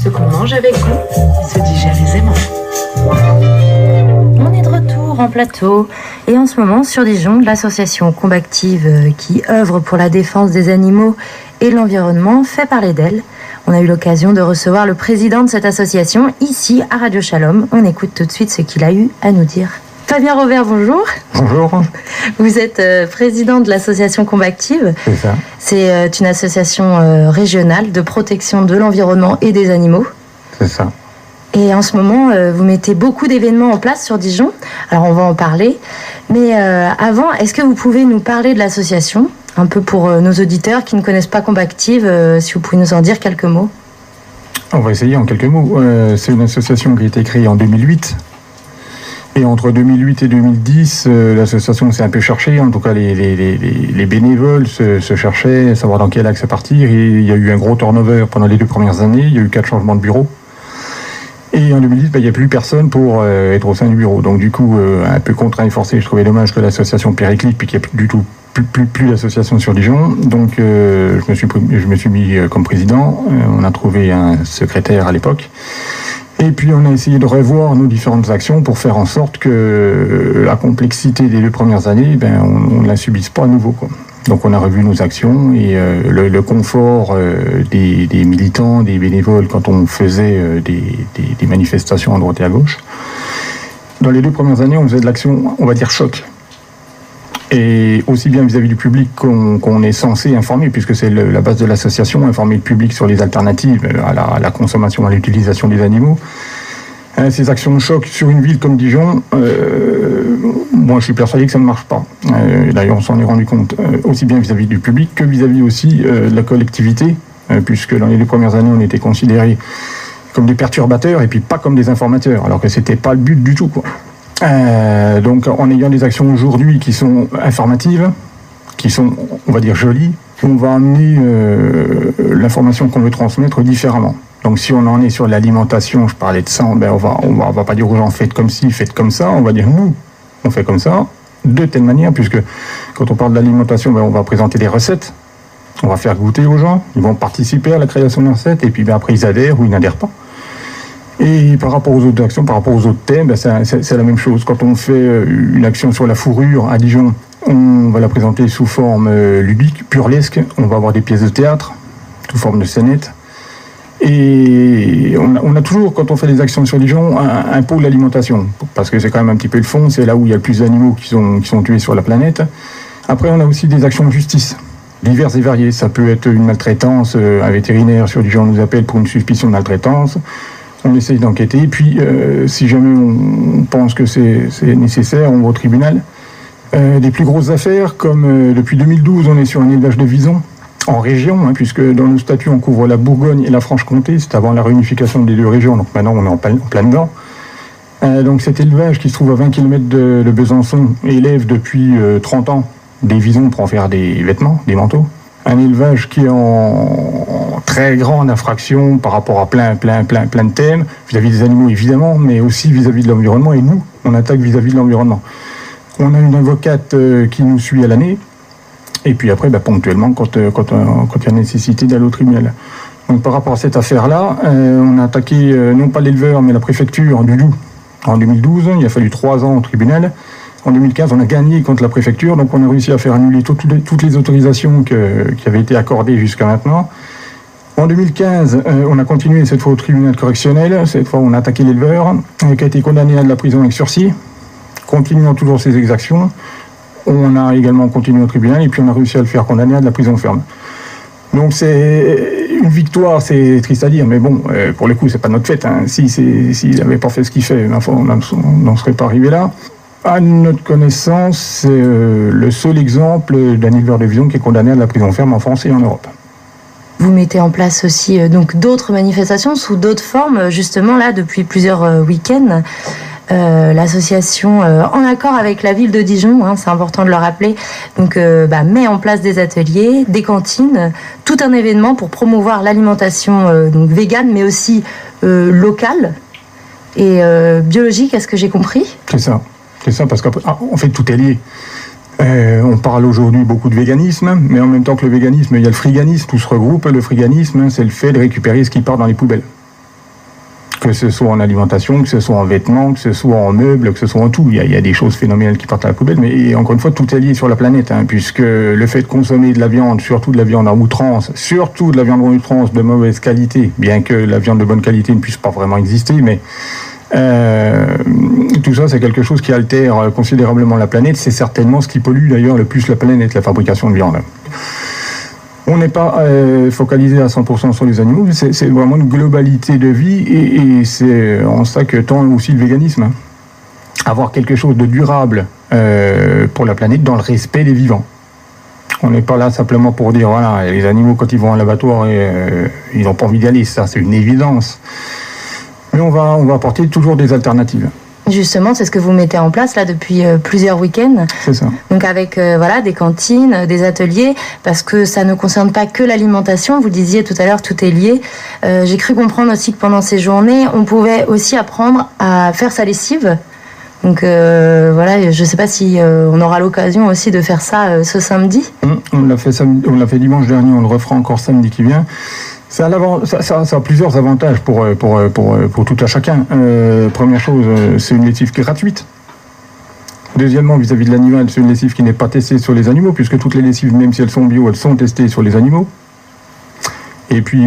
Ce qu'on mange avec goût se digère aisément. On est de retour en plateau et en ce moment sur Dijon, l'association Combactive qui œuvre pour la défense des animaux et l'environnement fait parler d'elle. On a eu l'occasion de recevoir le président de cette association ici à Radio Shalom. On écoute tout de suite ce qu'il a eu à nous dire. Fabien Robert, bonjour. Bonjour. Vous êtes président de l'association Combactive. C'est ça. C'est une association régionale de protection de l'environnement et des animaux. C'est ça. Et en ce moment, vous mettez beaucoup d'événements en place sur Dijon. Alors, on va en parler. Mais avant, est-ce que vous pouvez nous parler de l'association, un peu pour nos auditeurs qui ne connaissent pas Combactive, si vous pouvez nous en dire quelques mots? On va essayer en quelques mots. C'est une association qui a été créée en 2008. Et entre 2008 et 2010, l'association s'est un peu cherchée. En tout cas, les bénévoles se cherchaient à savoir dans quel axe partir. Et il y a eu un gros turnover pendant les 2 premières années. Il y a eu 4 changements de bureau. Et en 2010, il n'y a plus personne pour être au sein du bureau. Donc du coup, un peu contraint et forcé, je trouvais dommage que l'association périclite, puis qu'il n'y ait du tout plus d'association sur Dijon. Donc je me suis mis comme président. On a trouvé un secrétaire à l'époque. Et puis on a essayé de revoir nos différentes actions pour faire en sorte que la complexité des 2 premières années, on ne la subisse pas à nouveau, quoi. Donc on a revu nos actions et le confort des militants, des bénévoles quand on faisait des manifestations à droite et à gauche. Dans les 2 premières années, on faisait de l'action, on va dire choc. Et aussi bien vis-à-vis du public qu'on est censé informer, puisque c'est la base de l'association, informer le public sur les alternatives à la consommation, à l'utilisation des animaux. Ces actions de choc sur une ville comme Dijon, moi je suis persuadé que ça ne marche pas. D'ailleurs on s'en est rendu compte, aussi bien vis-à-vis du public que vis-à-vis aussi de la collectivité, puisque dans les 2 premières années on était considérés comme des perturbateurs et puis pas comme des informateurs, alors que c'était pas le but du tout, quoi. Donc en ayant des actions aujourd'hui qui sont informatives, qui sont, on va dire, jolies, on va amener l'information qu'on veut transmettre différemment. Donc si on en est sur l'alimentation, je parlais de ça, on va pas dire aux gens faites comme ci, faites comme ça, on va dire nous, on fait comme ça, de telle manière, puisque quand on parle de l'alimentation, on va présenter des recettes, on va faire goûter aux gens, ils vont participer à la création de recettes, et puis après ils adhèrent ou ils n'adhèrent pas. Et par rapport aux autres actions, par rapport aux autres thèmes, c'est la même chose. Quand on fait une action sur la fourrure à Dijon, on va la présenter sous forme ludique, burlesque. On va avoir des pièces de théâtre, sous forme de scénettes. Et on a toujours, quand on fait des actions sur Dijon, un pôle d'alimentation. Parce que c'est quand même un petit peu le fond, c'est là où il y a le plus d'animaux qui sont tués sur la planète. Après, on a aussi des actions de justice, diverses et variées. Ça peut être une maltraitance, un vétérinaire sur Dijon nous appelle pour une suspicion de maltraitance. On essaye d'enquêter, et puis si jamais on pense que c'est nécessaire, on va au tribunal. Des plus grosses affaires, comme depuis 2012, on est sur un élevage de visons, en région, puisque dans nos statuts, on couvre la Bourgogne et la Franche-Comté, c'est avant la réunification des 2 régions, donc maintenant on est en plein dedans. Donc cet élevage qui se trouve à 20 km de Besançon élève depuis 30 ans des visons pour en faire des vêtements, des manteaux. Un élevage qui est en très grande infraction par rapport à plein de thèmes, vis-à-vis des animaux évidemment, mais aussi vis-à-vis de l'environnement, et nous, on attaque vis-à-vis de l'environnement. On a une avocate qui nous suit à l'année, et puis après, ponctuellement, quand il y a nécessité d'aller au tribunal. Donc par rapport à cette affaire-là, on a attaqué non pas l'éleveur, mais la préfecture du Doubs en 2012, il a fallu 3 ans au tribunal. En 2015, on a gagné contre la préfecture, donc on a réussi à faire annuler toutes les autorisations qui avaient été accordées jusqu'à maintenant. En 2015, on a continué cette fois au tribunal correctionnel. Cette fois, on a attaqué l'éleveur, qui a été condamné à de la prison avec sursis, continuant toujours ses exactions. On a également continué au tribunal, et puis on a réussi à le faire condamner à de la prison ferme. Donc c'est une victoire, c'est triste à dire, mais bon, pour le coup, c'est pas notre fête. S'il n'avait pas fait ce qu'il fait, on n'en serait pas arrivé là. À notre connaissance, c'est le seul exemple d'un éleveur de visons qui est condamné à de la prison ferme en France et en Europe. Vous mettez en place aussi donc d'autres manifestations sous d'autres formes, justement là depuis plusieurs week-ends. L'association, en accord avec la ville de Dijon, c'est important de le rappeler, donc met en place des ateliers, des cantines, tout un événement pour promouvoir l'alimentation donc végane, mais aussi locale et biologique. Est-ce que j'ai compris ? C'est ça, parce qu'en fait, tout est lié. On parle aujourd'hui beaucoup de véganisme, mais en même temps que le véganisme, il y a le friganisme, tout se regroupe. Le friganisme, c'est le fait de récupérer ce qui part dans les poubelles. Que ce soit en alimentation, que ce soit en vêtements, que ce soit en meubles, que ce soit en tout. Il y a des choses phénoménales qui partent à la poubelle, mais encore une fois, tout est lié sur la planète, puisque le fait de consommer de la viande, surtout de la viande en outrance, de mauvaise qualité, bien que la viande de bonne qualité ne puisse pas vraiment exister, mais tout ça, c'est quelque chose qui altère considérablement la planète. C'est certainement ce qui pollue d'ailleurs le plus la planète, la fabrication de viande. On n'est pas focalisé à 100% sur les animaux, c'est vraiment une globalité de vie et c'est en ça que tend aussi le véganisme. Avoir quelque chose de durable pour la planète dans le respect des vivants. On n'est pas là simplement pour dire, voilà, les animaux quand ils vont à l'abattoir, ils n'ont pas envie d'y aller, ça c'est une évidence. Mais on va apporter toujours des alternatives. Justement, c'est ce que vous mettez en place là depuis plusieurs week-ends. C'est ça. Donc avec des cantines, des ateliers, parce que ça ne concerne pas que l'alimentation. Vous disiez tout à l'heure, tout est lié. J'ai cru comprendre aussi que pendant ces journées, on pouvait aussi apprendre à faire sa lessive. Donc je ne sais pas si on aura l'occasion aussi de faire ça ce samedi. On l'a fait dimanche dernier, on le refera encore samedi qui vient. Ça a plusieurs avantages pour tout à chacun. Première chose, c'est une lessive qui est gratuite. Deuxièmement, vis-à-vis de l'animal, c'est une lessive qui n'est pas testée sur les animaux, puisque toutes les lessives, même si elles sont bio, elles sont testées sur les animaux. Et puis,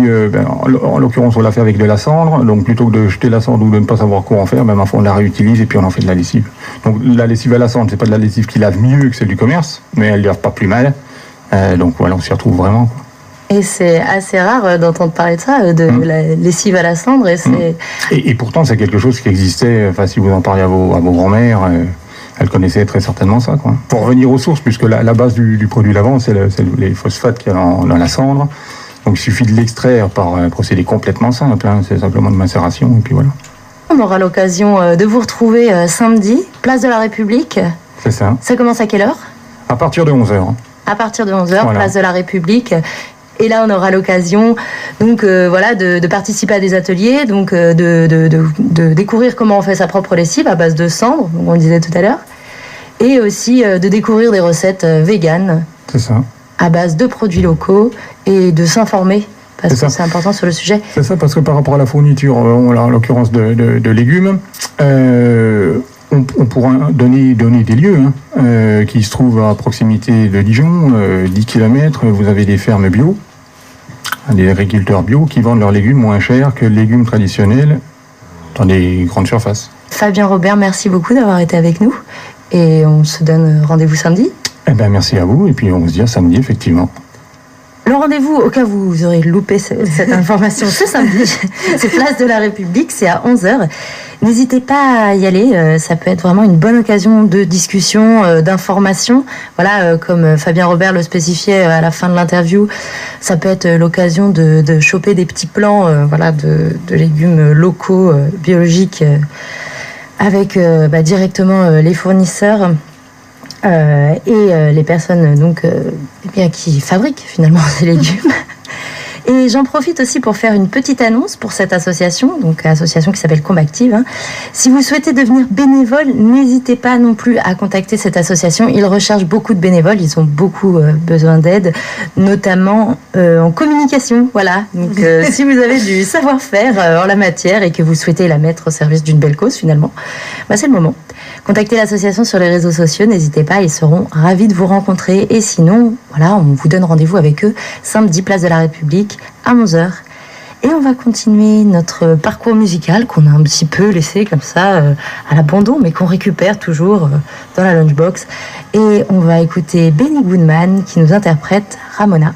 en l'occurrence, on l'a fait avec de la cendre. Donc, plutôt que de jeter la cendre ou de ne pas savoir quoi en faire, on la réutilise et puis on en fait de la lessive. Donc, la lessive à la cendre, c'est pas de la lessive qui lave mieux que celle du commerce, mais elle lave pas plus mal. Donc, voilà, on s'y retrouve vraiment, quoi. Et c'est assez rare d'entendre parler de ça, de la lessive à la cendre. Et pourtant, c'est quelque chose qui existait. Enfin, si vous en parlez à vos grands-mères, elles connaissaient très certainement ça, quoi. Pour revenir aux sources, puisque la base du produit lavant, c'est les phosphates qu'il y a dans la cendre. Donc, il suffit de l'extraire par un procédé complètement simple. C'est simplement de macération, et puis voilà. On aura l'occasion de vous retrouver samedi, place de la République. C'est ça. Ça commence à quelle heure ? À partir de 11h. À partir de 11h, voilà. Place de la République. Et là, on aura l'occasion de participer à des ateliers, donc de découvrir comment on fait sa propre lessive à base de cendre, comme on le disait tout à l'heure, et aussi de découvrir des recettes véganes. C'est ça. À base de produits locaux et de s'informer, parce que c'est important sur le sujet. C'est ça, parce que par rapport à la fourniture, en l'occurrence de légumes, on pourra donner des lieux qui se trouvent à proximité de Dijon, 10 km. Vous avez des fermes bio, des agriculteurs bio qui vendent leurs légumes moins cher que les légumes traditionnels dans des grandes surfaces. Fabien Robert, merci beaucoup d'avoir été avec nous et on se donne rendez-vous samedi. Merci à vous et puis on se dit à samedi effectivement. Le rendez-vous, au cas où vous aurez loupé cette information, ce samedi, c'est Place de la République, c'est à 11h. N'hésitez pas à y aller, ça peut être vraiment une bonne occasion de discussion, d'information. Voilà, comme Fabien Robert le spécifiait à la fin de l'interview, ça peut être l'occasion de choper des petits plans de légumes locaux, biologiques, avec directement les fournisseurs. Et les personnes qui fabriquent finalement ces légumes. Et j'en profite aussi pour faire une petite annonce pour cette association, donc association qui s'appelle Combactive. Si vous souhaitez devenir bénévole, n'hésitez pas non plus à contacter cette association. Ils recherchent beaucoup de bénévoles, ils ont beaucoup besoin d'aide, notamment en communication. Voilà. Donc si vous avez du savoir-faire en la matière et que vous souhaitez la mettre au service d'une belle cause finalement, c'est le moment. Contactez l'association sur les réseaux sociaux, n'hésitez pas, ils seront ravis de vous rencontrer. Et sinon, on vous donne rendez-vous avec eux samedi, place de la République, à 11h. Et on va continuer notre parcours musical qu'on a un petit peu laissé comme ça à l'abandon, mais qu'on récupère toujours dans la lunchbox. Et on va écouter Benny Goodman qui nous interprète Ramona.